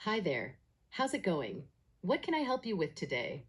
Hi there. How's it going? What can I help you with today?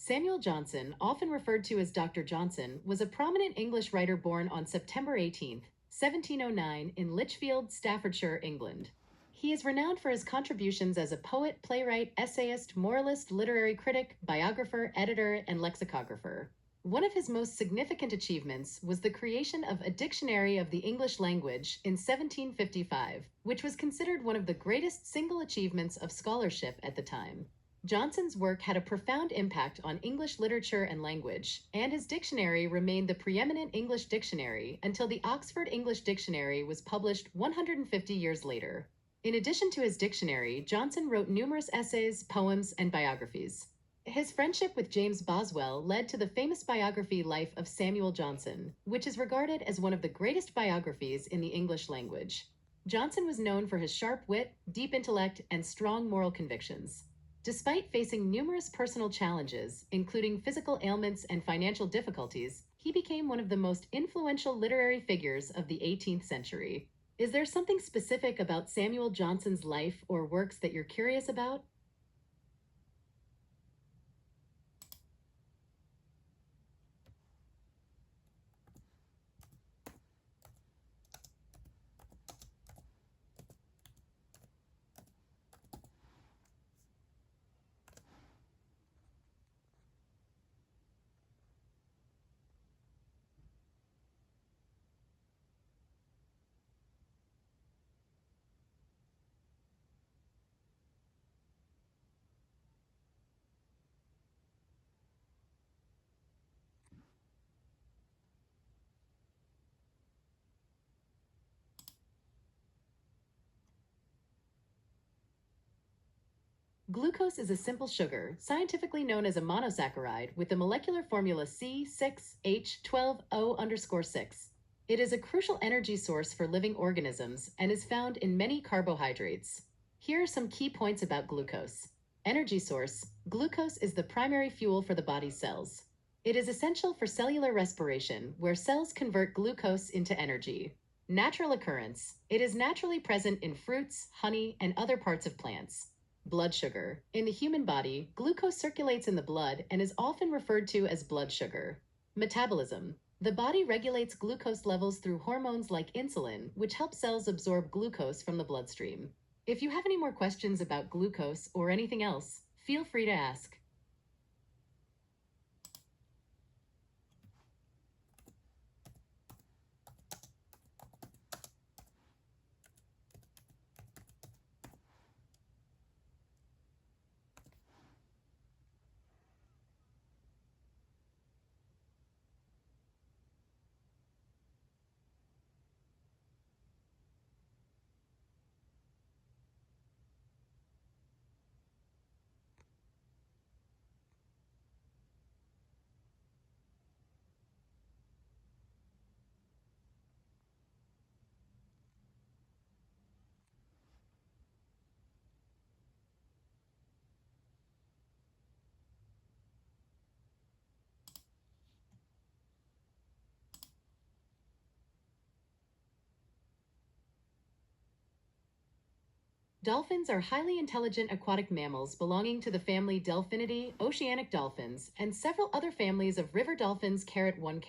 Samuel Johnson, often referred to as Dr. Johnson, was a prominent English writer born on September 18th, 1709, in Lichfield, Staffordshire, England. He is renowned for his contributions as a poet, playwright, essayist, moralist, literary critic, biographer, editor, and lexicographer. One of his most significant achievements was the creation of a dictionary of the English language in 1755, which was considered one of the greatest single achievements of scholarship at the time. Johnson's work had a profound impact on English literature and language, and his dictionary remained the preeminent English dictionary until the Oxford English Dictionary was published 150 years later. In addition to his dictionary, Johnson wrote numerous essays, poems, and biographies. His friendship with James Boswell led to the famous biography Life of Samuel Johnson, which is regarded as one of the greatest biographies in the English language. Johnson was known for his sharp wit, deep intellect, and strong moral convictions. Despite facing numerous personal challenges, including physical ailments and financial difficulties, he became one of the most influential literary figures of the 18th century. Is there something specific about Samuel Johnson's life or works that you're curious about? Glucose is a simple sugar, scientifically known as a monosaccharide, with the molecular formula C6H12O_6. It is a crucial energy source for living organisms and is found in many carbohydrates. Here are some key points about glucose. Energy source: glucose is the primary fuel for the body's cells. It is essential for cellular respiration, where cells convert glucose into energy. Natural occurrence: it is naturally present in fruits, honey, and other parts of plants. Blood sugar. In the human body, glucose circulates in the blood and is often referred to as blood sugar. Metabolism. The body regulates glucose levels through hormones like insulin, which help cells absorb glucose from the bloodstream. If you have any more questions about glucose or anything else, feel free to ask. Dolphins are highly intelligent aquatic mammals belonging to the family Delphinidae, oceanic dolphins, and several other families of river dolphins. 1.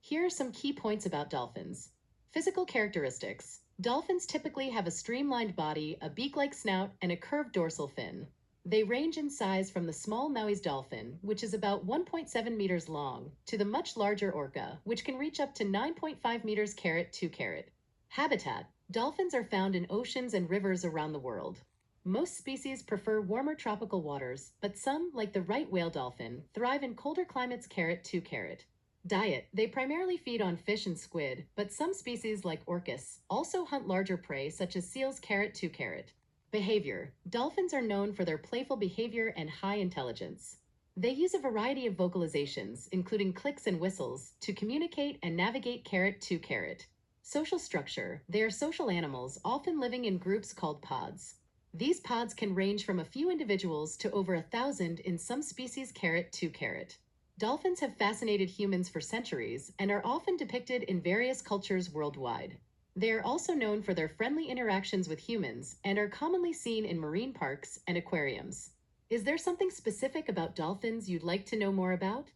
Here are some key points about dolphins. Physical characteristics. Dolphins typically have a streamlined body, a beak-like snout, and a curved dorsal fin. They range in size from the small Maui's dolphin, which is about 1.7 meters long, to the much larger orca, which can reach up to 9.5 meters carat 2 carat. Habitat. Dolphins are found in oceans and rivers around the world. Most species prefer warmer tropical waters, but some, like the right whale dolphin, thrive in colder climates carat 2 carat. Diet. They primarily feed on fish and squid, but some species like orcas also hunt larger prey such as seals carat 2 carat. Behavior. Dolphins are known for their playful behavior and high intelligence. They use a variety of vocalizations, including clicks and whistles, to communicate and navigate carat 2 carat. Social structure. They are social animals, often living in groups called pods. These pods can range from a few individuals to over 1,000 in some species carat 2 carat. Dolphins have fascinated humans for centuries and are often depicted in various cultures worldwide. They are also known for their friendly interactions with humans and are commonly seen in marine parks and aquariums. Is there something specific about dolphins you'd like to know more about?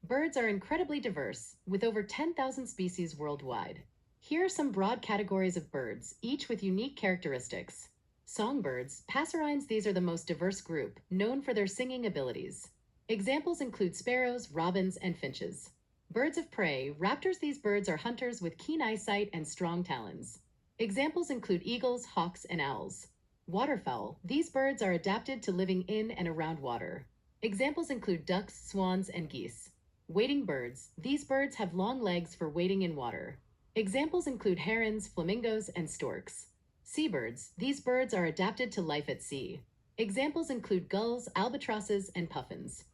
Birds are incredibly diverse, with over 10,000 species worldwide. Here are some broad categories of birds, each with unique characteristics. Songbirds, passerines, these are the most diverse group, known for their singing abilities. Examples include sparrows, robins, and finches. Birds of prey, raptors, these birds are hunters with keen eyesight and strong talons. Examples include eagles, hawks, and owls. Waterfowl, these birds are adapted to living in and around water. Examples include ducks, swans, and geese. Wading birds. These birds have long legs for wading in water. Examples include herons, flamingos, and storks. Seabirds. These birds are adapted to life at sea. Examples include gulls, albatrosses, and puffins.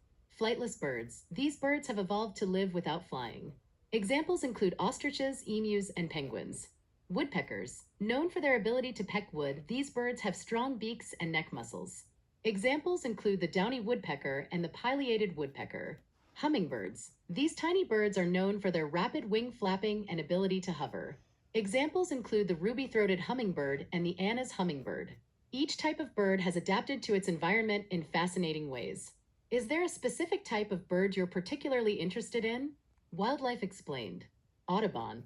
Flightless birds. These birds have evolved to live without flying. Examples include ostriches, emus, and penguins. Woodpeckers. Known for their ability to peck wood, these birds have strong beaks and neck muscles. Examples include the downy woodpecker and the pileated woodpecker. Hummingbirds. These tiny birds are known for their rapid wing flapping and ability to hover. Examples include the ruby-throated hummingbird and the Anna's hummingbird. Each type of bird has adapted to its environment in fascinating ways. Is there a specific type of bird you're particularly interested in? Wildlife Explained. Audubon.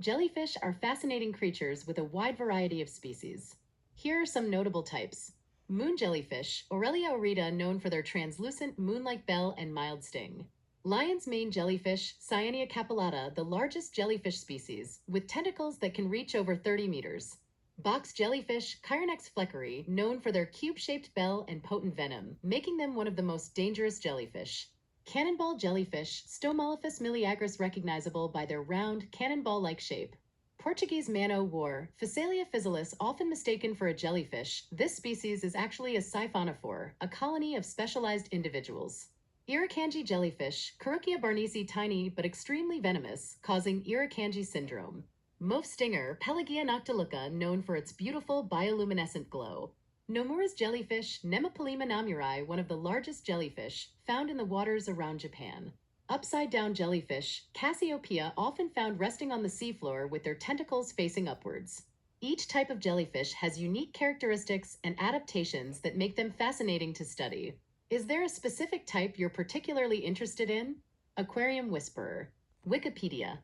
Jellyfish are fascinating creatures with a wide variety of species. Here are some notable types. Moon jellyfish, Aurelia aurita, known for their translucent moon-like bell and mild sting. Lion's mane jellyfish, Cyanea capillata, the largest jellyfish species, with tentacles that can reach over 30 meters. Box jellyfish, Chironex fleckeri, known for their cube-shaped bell and potent venom, making them one of the most dangerous jellyfish. Cannonball jellyfish, Stomolophus miliagris, recognizable by their round, cannonball-like shape. Portuguese man-o'-war, Phacelia physalis, often mistaken for a jellyfish. This species is actually a siphonophore, a colony of specialized individuals. Irukandji jellyfish, Carukia barnesi, tiny but extremely venomous, causing Irukandji syndrome. Mauve stinger, Pelagia noctiluca, known for its beautiful bioluminescent glow. Nomura's jellyfish, Nemopolima namuri, one of the largest jellyfish, found in the waters around Japan. Upside-down jellyfish, Cassiopeia, often found resting on the seafloor with their tentacles facing upwards. Each type of jellyfish has unique characteristics and adaptations that make them fascinating to study. Is there a specific type you're particularly interested in? Aquarium Whisperer. Wikipedia.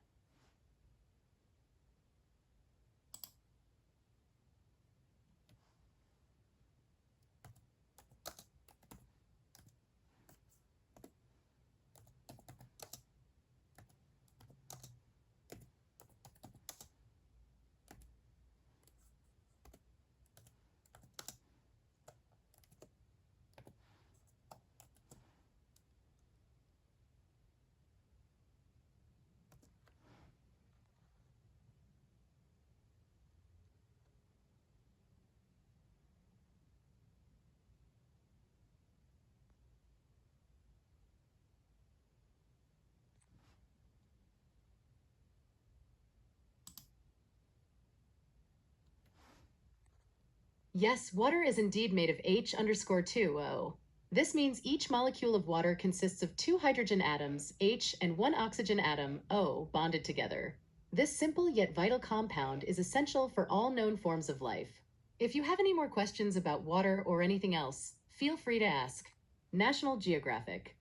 Yes, water is indeed made of H_2O. This means each molecule of water consists of two hydrogen atoms, H, and one oxygen atom, O, bonded together. This simple yet vital compound is essential for all known forms of life. If you have any more questions about water or anything else, feel free to ask. National Geographic.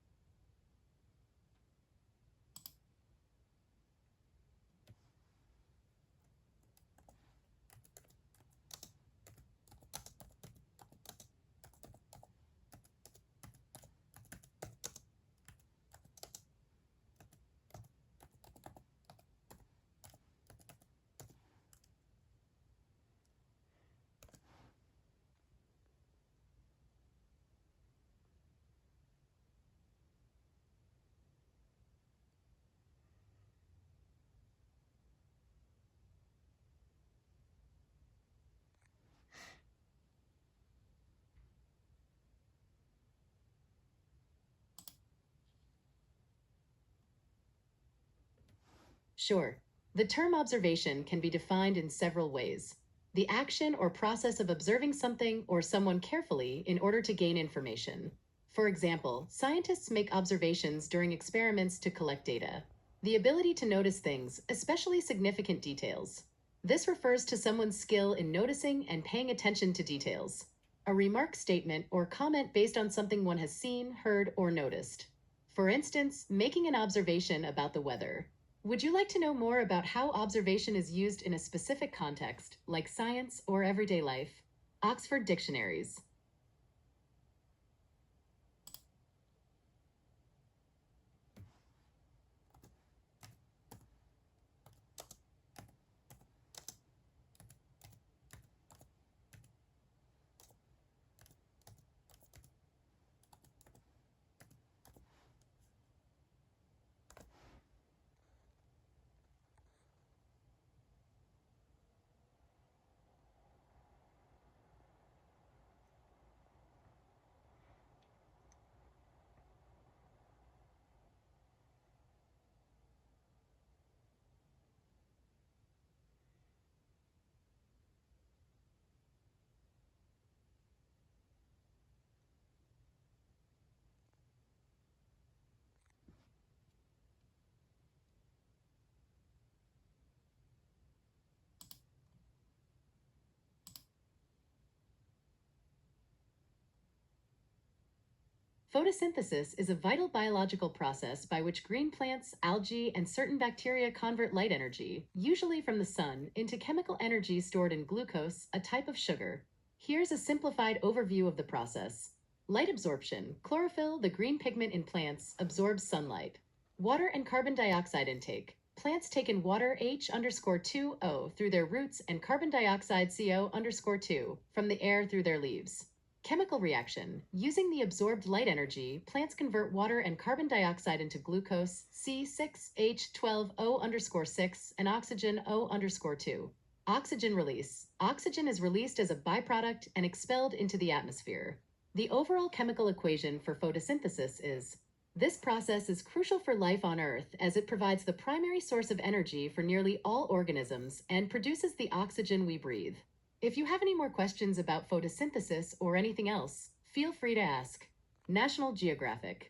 Sure. The term observation can be defined in several ways. The action or process of observing something or someone carefully in order to gain information. For example, scientists make observations during experiments to collect data. The ability to notice things, especially significant details. This refers to someone's skill in noticing and paying attention to details. A remark, statement, or comment based on something one has seen, heard, or noticed. For instance, making an observation about the weather. Would you like to know more about how observation is used in a specific context, like science or everyday life? Oxford Dictionaries. Photosynthesis is a vital biological process by which green plants, algae, and certain bacteria convert light energy, usually from the sun, into chemical energy stored in glucose, a type of sugar. Here's a simplified overview of the process. Light absorption. Chlorophyll, the green pigment in plants, absorbs sunlight. Water and carbon dioxide intake. Plants take in water H_2O through their roots and carbon dioxide CO_2 from the air through their leaves. Chemical reaction. Using the absorbed light energy, plants convert water and carbon dioxide into glucose, C6H12O_6, and oxygen O_2. Oxygen release. Oxygen is released as a byproduct and expelled into the atmosphere. The overall chemical equation for photosynthesis is: this process is crucial for life on Earth as it provides the primary source of energy for nearly all organisms and produces the oxygen we breathe. If you have any more questions about photosynthesis or anything else, feel free to ask. National Geographic.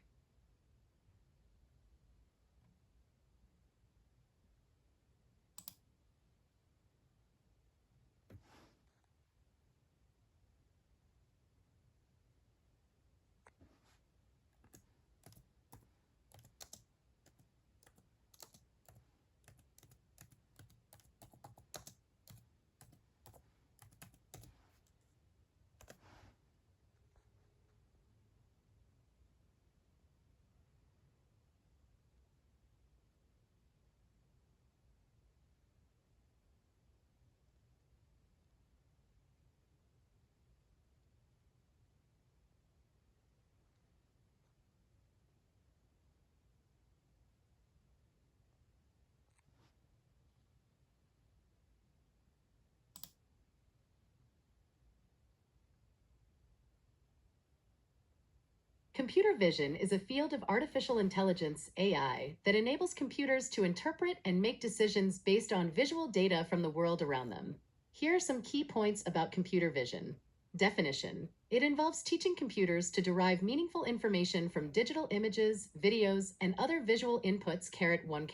Computer vision is a field of artificial intelligence, AI, that enables computers to interpret and make decisions based on visual data from the world around them. Here are some key points about computer vision. Definition. It involves teaching computers to derive meaningful information from digital images, videos, and other visual inputs. 1.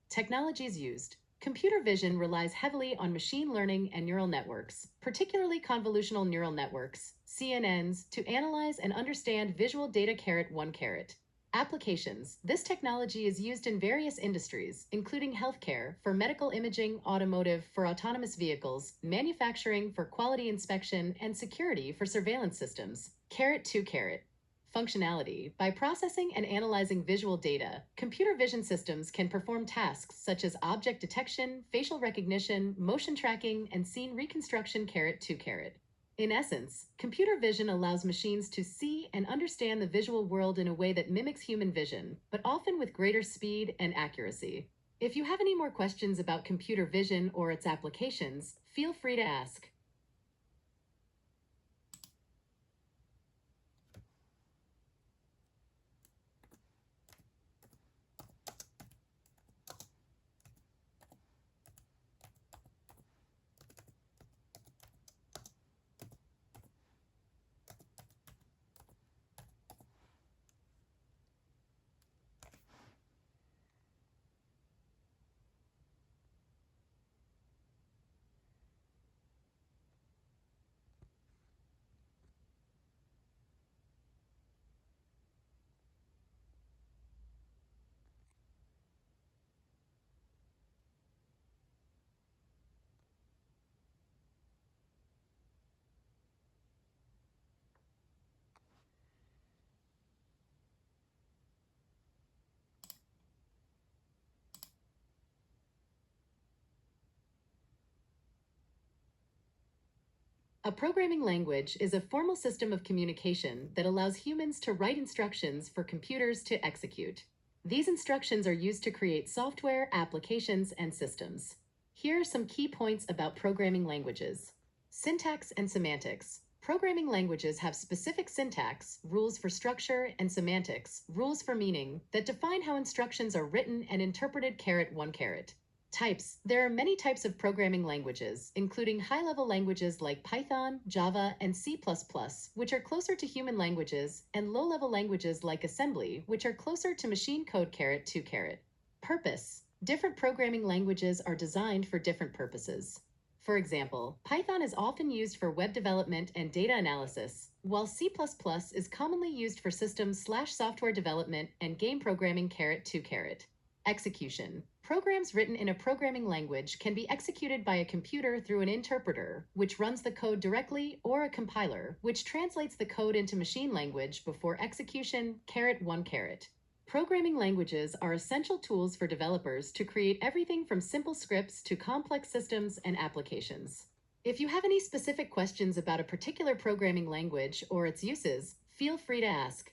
Technologies used. Computer vision relies heavily on machine learning and neural networks, particularly convolutional neural networks, CNNs, to analyze and understand visual data. 1. Applications. This technology is used in various industries, including healthcare, for medical imaging, automotive, for autonomous vehicles, manufacturing, for quality inspection, and security, for surveillance systems. 2. Functionality. By processing and analyzing visual data, computer vision systems can perform tasks such as object detection, facial recognition, motion tracking, and scene reconstruction. 2. In essence, computer vision allows machines to see and understand the visual world in a way that mimics human vision, but often with greater speed and accuracy. If you have any more questions about computer vision or its applications, feel free to ask. A programming language is a formal system of communication that allows humans to write instructions for computers to execute. These instructions are used to create software, applications, and systems. Here are some key points about programming languages. Syntax and semantics. Programming languages have specific syntax, rules for structure, and semantics, rules for meaning, that define how instructions are written and interpreted. 1. Types. There are many types of programming languages, including high-level languages like Python, Java, and C++, which are closer to human languages, and low-level languages like assembly, which are closer to machine code. 2. Purpose. Different programming languages are designed for different purposes. For example, Python is often used for web development and data analysis, while C++ is commonly used for systems/software development and game programming. 2. Execution. Programs written in a programming language can be executed by a computer through an interpreter, which runs the code directly, or a compiler, which translates the code into machine language before execution. 1. Programming languages are essential tools for developers to create everything from simple scripts to complex systems and applications. If you have any specific questions about a particular programming language or its uses, feel free to ask.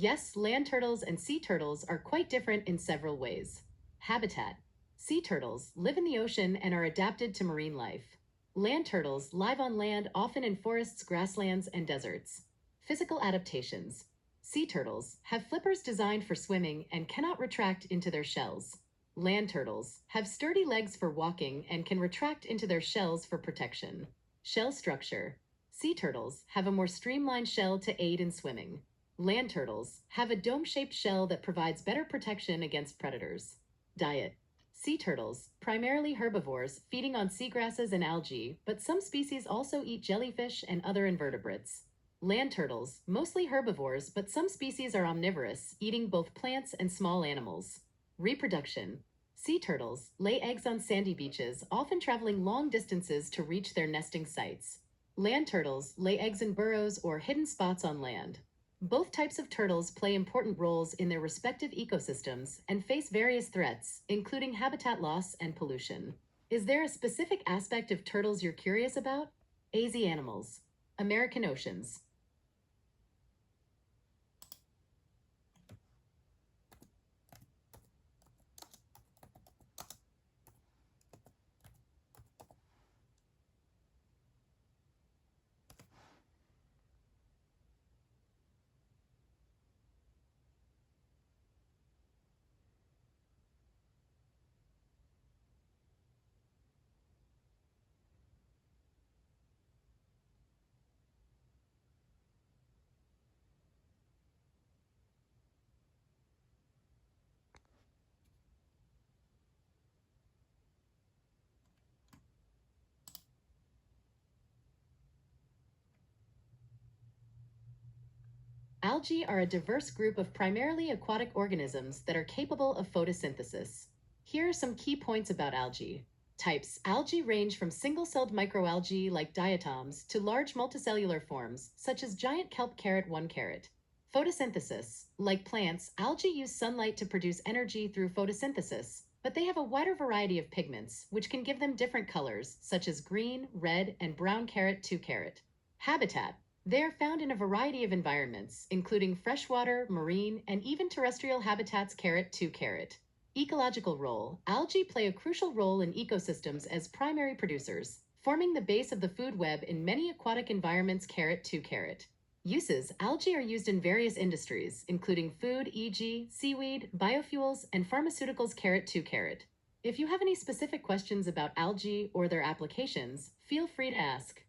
Yes, land turtles and sea turtles are quite different in several ways. Habitat. Sea turtles live in the ocean and are adapted to marine life. Land turtles live on land, often in forests, grasslands, and deserts. Physical adaptations. Sea turtles have flippers designed for swimming and cannot retract into their shells. Land turtles have sturdy legs for walking and can retract into their shells for protection. Shell structure. Sea turtles have a more streamlined shell to aid in swimming. Land turtles have a dome-shaped shell that provides better protection against predators. Diet. Sea turtles, primarily herbivores, feeding on seagrasses and algae, but some species also eat jellyfish and other invertebrates. Land turtles, mostly herbivores, but some species are omnivorous, eating both plants and small animals. Reproduction. Sea turtles lay eggs on sandy beaches, often traveling long distances to reach their nesting sites. Land turtles lay eggs in burrows or hidden spots on land. Both types of turtles play important roles in their respective ecosystems and face various threats, including habitat loss and pollution. Is there a specific aspect of turtles you're curious about? AZ animals. American oceans. Algae are a diverse group of primarily aquatic organisms that are capable of photosynthesis. Here are some key points about algae. Types. Algae range from single-celled microalgae like diatoms to large multicellular forms, such as giant kelp carrot 1 carrot. Photosynthesis. Like plants, algae use sunlight to produce energy through photosynthesis, but they have a wider variety of pigments, which can give them different colors, such as green, red, and brown carrot 2 carrot. Habitat. They are found in a variety of environments, including freshwater, marine, and even terrestrial habitats carrot 2 carrot. Ecological role. Algae play a crucial role in ecosystems as primary producers, forming the base of the food web in many aquatic environments carrot 2 carrot. Uses. Algae are used in various industries, including food, e.g., seaweed, biofuels, and pharmaceuticals carrot 2 carrot. If you have any specific questions about algae or their applications, feel free to ask.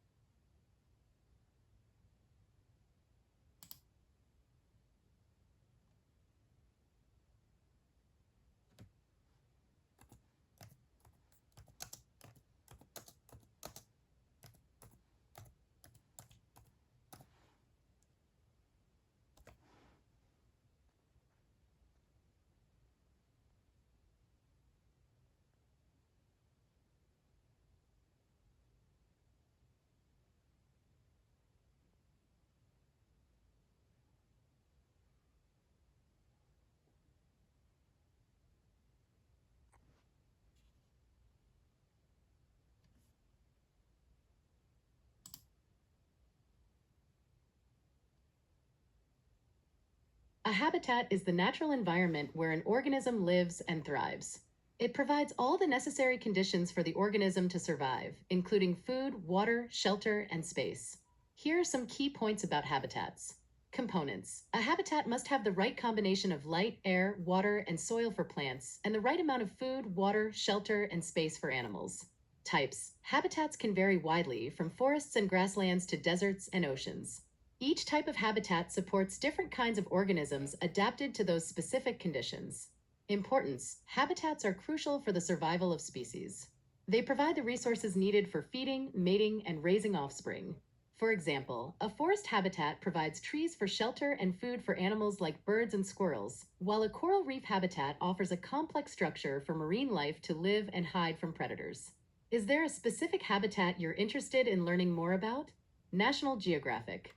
A habitat is the natural environment where an organism lives and thrives. It provides all the necessary conditions for the organism to survive, including food, water, shelter, and space. Here are some key points about habitats. Components. A habitat must have the right combination of light, air, water, and soil for plants, and the right amount of food, water, shelter, and space for animals. Types. Habitats can vary widely from forests and grasslands to deserts and oceans. Each type of habitat supports different kinds of organisms adapted to those specific conditions. Importance. Habitats are crucial for the survival of species. They provide the resources needed for feeding, mating, and raising offspring. For example, a forest habitat provides trees for shelter and food for animals like birds and squirrels, while a coral reef habitat offers a complex structure for marine life to live and hide from predators. Is there a specific habitat you're interested in learning more about? National Geographic.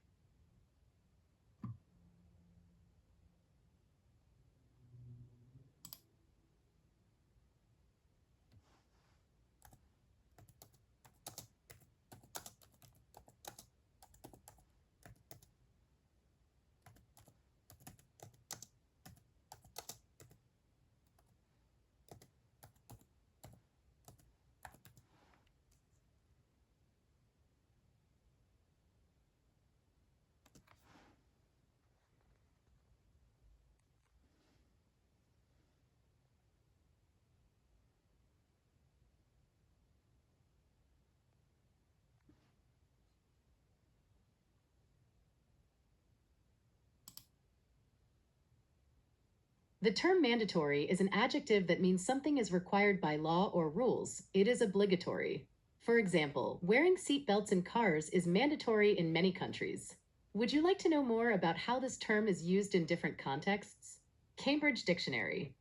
The term mandatory is an adjective that means something is required by law or rules. It is obligatory. For example, wearing seat belts in cars is mandatory in many countries. Would you like to know more about how this term is used in different contexts? Cambridge Dictionary.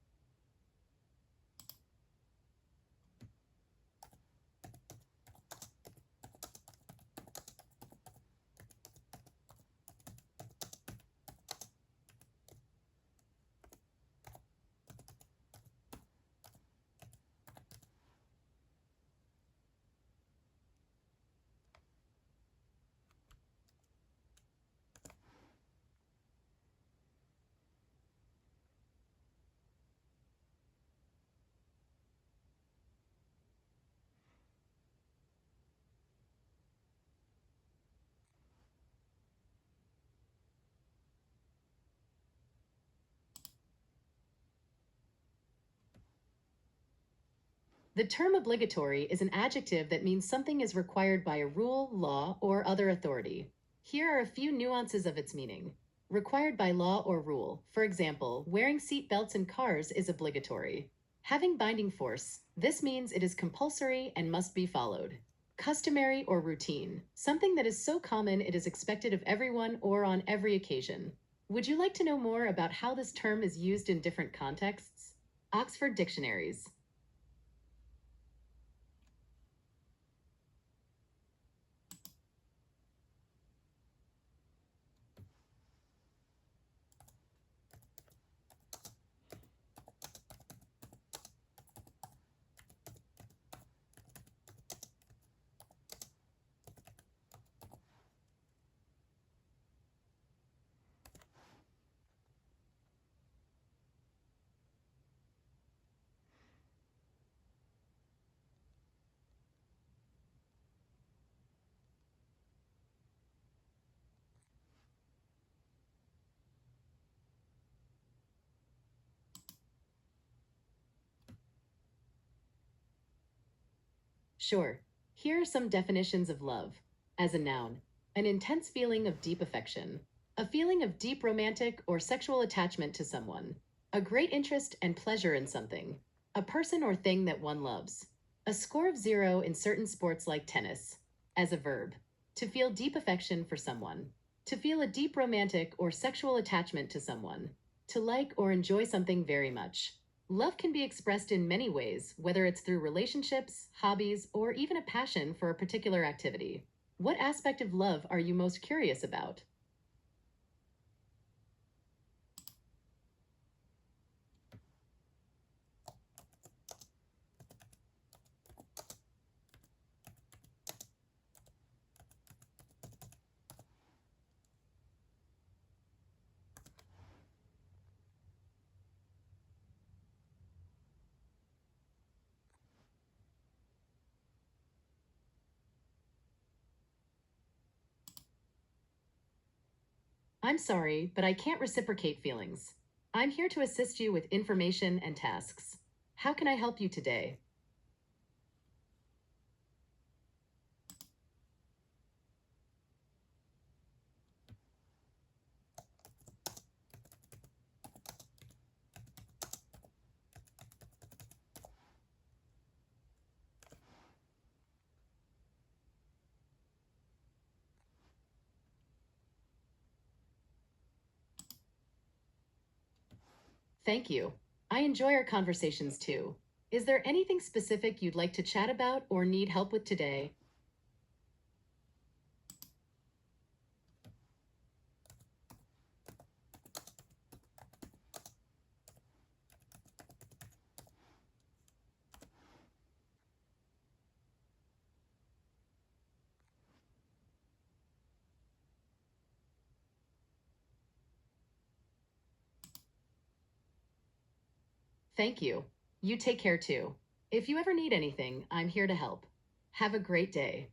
The term obligatory is an adjective that means something is required by a rule, law, or other authority. Here are a few nuances of its meaning. Required by law or rule. For example, wearing seat belts in cars is obligatory. Having binding force. This means it is compulsory and must be followed. Customary or routine. Something that is so common it is expected of everyone or on every occasion. Would you like to know more about how this term is used in different contexts? Oxford Dictionaries. Sure. Here are some definitions of love. As a noun, an intense feeling of deep affection, a feeling of deep romantic or sexual attachment to someone, a great interest and pleasure in something, a person or thing that one loves, a score of 0 in certain sports like tennis. As a verb, to feel deep affection for someone, to feel a deep romantic or sexual attachment to someone, to like or enjoy something very much. Love can be expressed in many ways, whether it's through relationships, hobbies, or even a passion for a particular activity. What aspect of love are you most curious about? I'm sorry, but I can't reciprocate feelings. I'm here to assist you with information and tasks. How can I help you today? Thank you. I enjoy our conversations too. Is there anything specific you'd like to chat about or need help with today? Thank you. You take care too. If you ever need anything, I'm here to help. Have a great day.